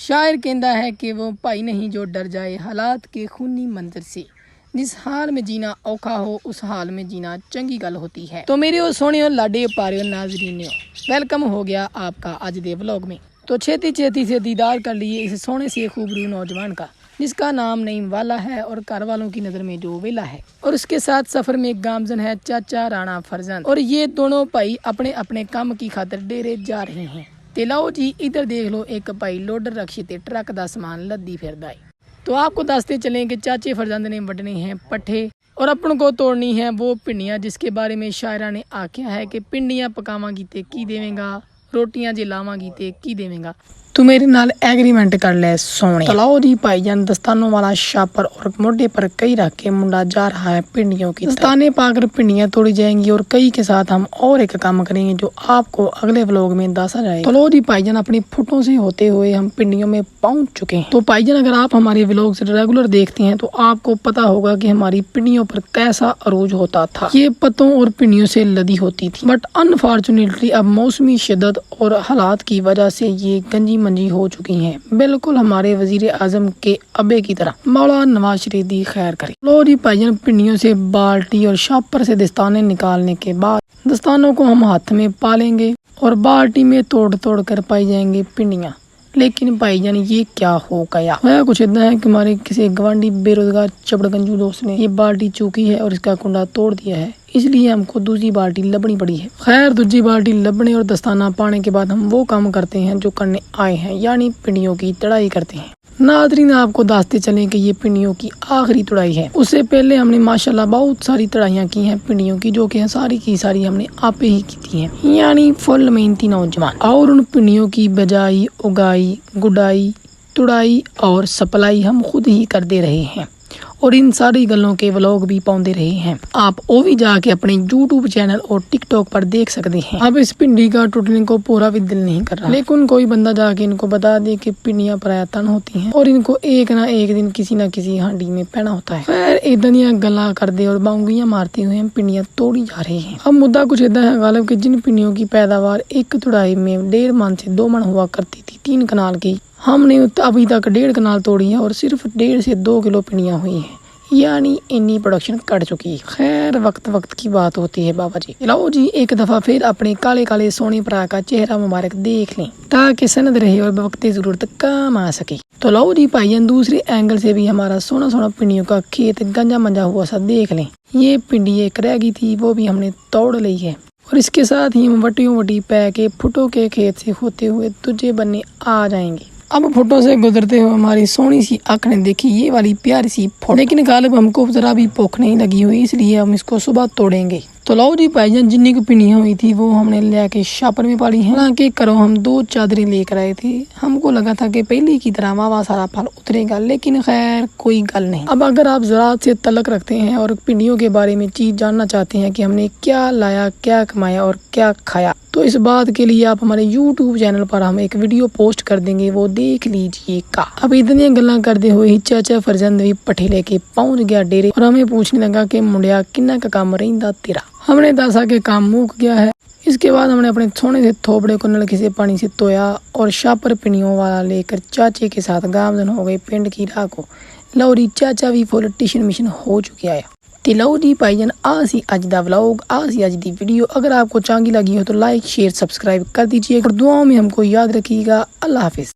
شاعر کہتا ہے کہ وہ بھائی نہیں جو ڈر جائے حالات کے خونی منظر سے، جس حال میں جینا اوکھا ہو اس حال میں جینا چنگی گل ہوتی ہے۔ تو میرے سونے لاڈے پیارے ناظرین، ویلکم ہو گیا آپ کا آج دے ولاگ میں۔ تو چھیتی سے دیدار کر لیے اس سونے سے خوبرو نوجوان کا، جس کا نام نعیم والا ہے اور گھر والوں کی نظر میں جو ویلا ہے، اور اس کے ساتھ سفر میں گامزن ہے چاچا رانا فرزند، اور یہ دونوں بھائی اپنے اپنے کام کی خاطر ڈیرے جا رہے ہیں۔ تے لاؤ جی ادھر دیکھ لو، ایک بھائی لوڈر رکشے تے ٹرک دا سامان لدی پھردا ہے۔ تو آپ کو دستے چلیں کہ چاچے فرزند نے وڈنے ہیں پٹھے اور اپن کو توڑنی ہے وہ پنڈیاں، جس کے بارے میں شاعرہ نے آکھیا ہے کہ پنڈیاں پکاواں گی تے کی دیویں گا، روٹیاں جے لاواں گی تے کی دیویں گا، تو میرے نال ایگریمنٹ کر لے سونے۔ چلاؤ جی بھائی جان، دستانوں والا شاپر اور موڈے پر کئی رکھ کے منڈا جا رہا ہے پنڈیوں کی دستانے پا کر پنڈیاں توڑی جائیں گی، اور کئی کے ساتھ ہم اور ایک کام کریں گے جو آپ کو اگلے ولاگ میں دسا جائے گا۔ چلو جی بھائی جان، اپنی پھٹوں سے ہوتے ہوئے ہم پنڈیوں میں پہنچ چکے ہیں۔ تو بھائی جان، اگر آپ ہمارے ولاگ سے ریگولر دیکھتے ہیں تو آپ کو پتا ہوگا کہ ہماری پنڈیوں پر کیسا عروج ہوتا تھا۔ یہ پتوں اور پنڈیوں سے لدی ہوتی تھی، بٹ انفارچونیٹلی اب موسمی شدت اور حالات کی وجہ سے یہ گنجی منجی ہو چکی ہیں، بالکل ہمارے وزیر اعظم کے ابے کی طرح، مولا نواز شریف دی خیر کرے۔ لو جی بھائی جان، پنڈیوں سے بالٹی اور شاپر سے دستانے نکالنے کے بعد دستانوں کو ہم ہاتھ میں پالیں گے اور بالٹی میں توڑ کر پائی جائیں گے پنڈیاں۔ لیکن بھائی جان، یہ کیا ہو گیا؟ کچھ اتنا ہے کہ ہمارے کسی گوانڈی بے روزگار چپڑ گنجو دوست نے یہ بالٹی چوکی ہے اور اس کا کنڈا توڑ دیا ہے، اس لیے ہم کو دوسری بالٹی لبنی پڑی ہے۔ خیر، دوسری بالٹی لبنے اور دستانہ پانے کے بعد ہم وہ کام کرتے ہیں جو کرنے آئے ہیں، یعنی پنڈیوں کی تڑائی کرتے ہیں۔ ناظرین، آپ کو دستے چلیں کہ یہ پنڈیوں کی آخری تڑائی ہے۔ اس سے پہلے ہم نے ماشاءاللہ بہت ساری تڑائیاں کی ہیں پنڈیوں کی، جو کہ ساری کی ساری ہم نے آپ ہی کی تھی ہیں، یعنی فل محنتی نوجوان۔ اور ان پنڈیوں کی بجائی، اگائی، گڈائی، تڑائی اور سپلائی ہم خود ہی کرتے رہے ہیں، اور ان ساری گلوں کے ولاگ بھی پاؤندے رہے ہیں۔ آپ وہ بھی جا کے اپنے یوٹیوب چینل اور ٹک ٹاک پر دیکھ سکتے ہیں۔ اب اس پنڈی کا ٹوٹنے کو پورا بھی دل نہیں کر رہا، لیکن کوئی بندہ جا کے ان کو بتا دے کہ پنڈیاں پرایا تن ہوتی ہیں اور ان کو ایک نہ ایک دن کسی نہ کسی ہانڈی میں پہنا ہوتا ہے۔ خیر، ادھر گلا کر دے اور بانگیاں مارتے ہوئے ہم پنڈیاں توڑی جا رہے ہیں۔ اب مدعا کچھ ادھر ہے غالب کہ جن پنڈیوں کی پیداوار ایک تڑائی میں 1.5 من سے 2 من ہوا کرتی تھی 3 کنال کی، ہم نے ابھی تک 1.5 کنال توڑی ہے اور صرف 1.5 سے 2 کلو پنڈیاں ہوئی ہیں، یعنی انی پروڈکشن کٹ چکی ہے۔ خیر، وقت کی بات ہوتی ہے بابا جی۔ لاؤ جی ایک دفعہ پھر اپنے کالے کالے سونے پرا کا چہرہ مبارک دیکھ لیں، تاکہ سند رہے اور بوقت ضرورت کام آ سکے۔ تو لاؤ جی بھائی جان، دوسرے اینگل سے بھی ہمارا سونا پنڈیوں کا کھیت گنجا منجا ہوا سا دیکھ لیں۔ یہ پنڈی ایک رہ گئی تھی، وہ بھی ہم نے توڑ لی ہے، اور اس کے ساتھ ہی ہم وٹی پہ کے پھٹوں کے کھیت سے ہوتے ہوئے تجھے بننے آ جائیں گے۔ اب پھٹوں سے گزرتے ہوئے ہماری سونی سی آنکھ نے دیکھی یہ والی پیاری سی پھوٹ، لیکن غالب ہم کو ذرا بھی بھوک نہیں لگی ہوئی، اس لیے ہم اس کو صبح توڑیں گے۔ تو لاؤ جی بھائی جان، جنی کو پنڈیاں ہوئی تھی وہ ہم نے لے کے شاپر میں پالی ہیں۔ حالانکہ کرو ہم 2 چادریں لے کر آئے تھے، ہم کو لگا تھا کہ پہلے کی طرح واہ سارا پھل اترے گا، لیکن خیر کوئی گل نہیں۔ اب اگر آپ زراعت سے تعلق رکھتے ہیں اور پنڈیوں کے بارے میں چیز جاننا چاہتے ہیں کہ ہم نے کیا لایا، کیا کمایا اور کیا کھایا، تو اس بات کے لیے آپ ہمارے یوٹیوب چینل پر ہم ایک ویڈیو پوسٹ کر دیں گے، وہ دیکھ لیجئے گا۔ اب اتنی گلاں کرتے ہوئے ہی چاچا فرزند بھی پٹھے لے کے پہنچ گیا ڈیرے، اور ہمیں پوچھنے لگا کہ منڈیا کنا کا کام رہندا تیرا۔ ہم نے دسا کہ کام موک گیا ہے۔ اس کے بعد ہم نے اپنے سونے سے تھوپڑے کو نلکے سے پانی سے دھویا اور شاپر پنڈیوں والا لے کر چاچے کے ساتھ گامزن ہو گئے پنڈ کی راہ کو۔ لوری چاچا بھی فل ٹیشن مشن ہو چکے آیا۔ تے لو جی بھائی جان، آسی اج دا ولاگ، آسی اج دی ویڈیو اگر آپ کو چنگی لگی ہو تو لائک شیئر سبسکرائب کر دیجیے، اور دعاؤں میں ہم کو یاد رکھیے گا۔ اللہ حافظ۔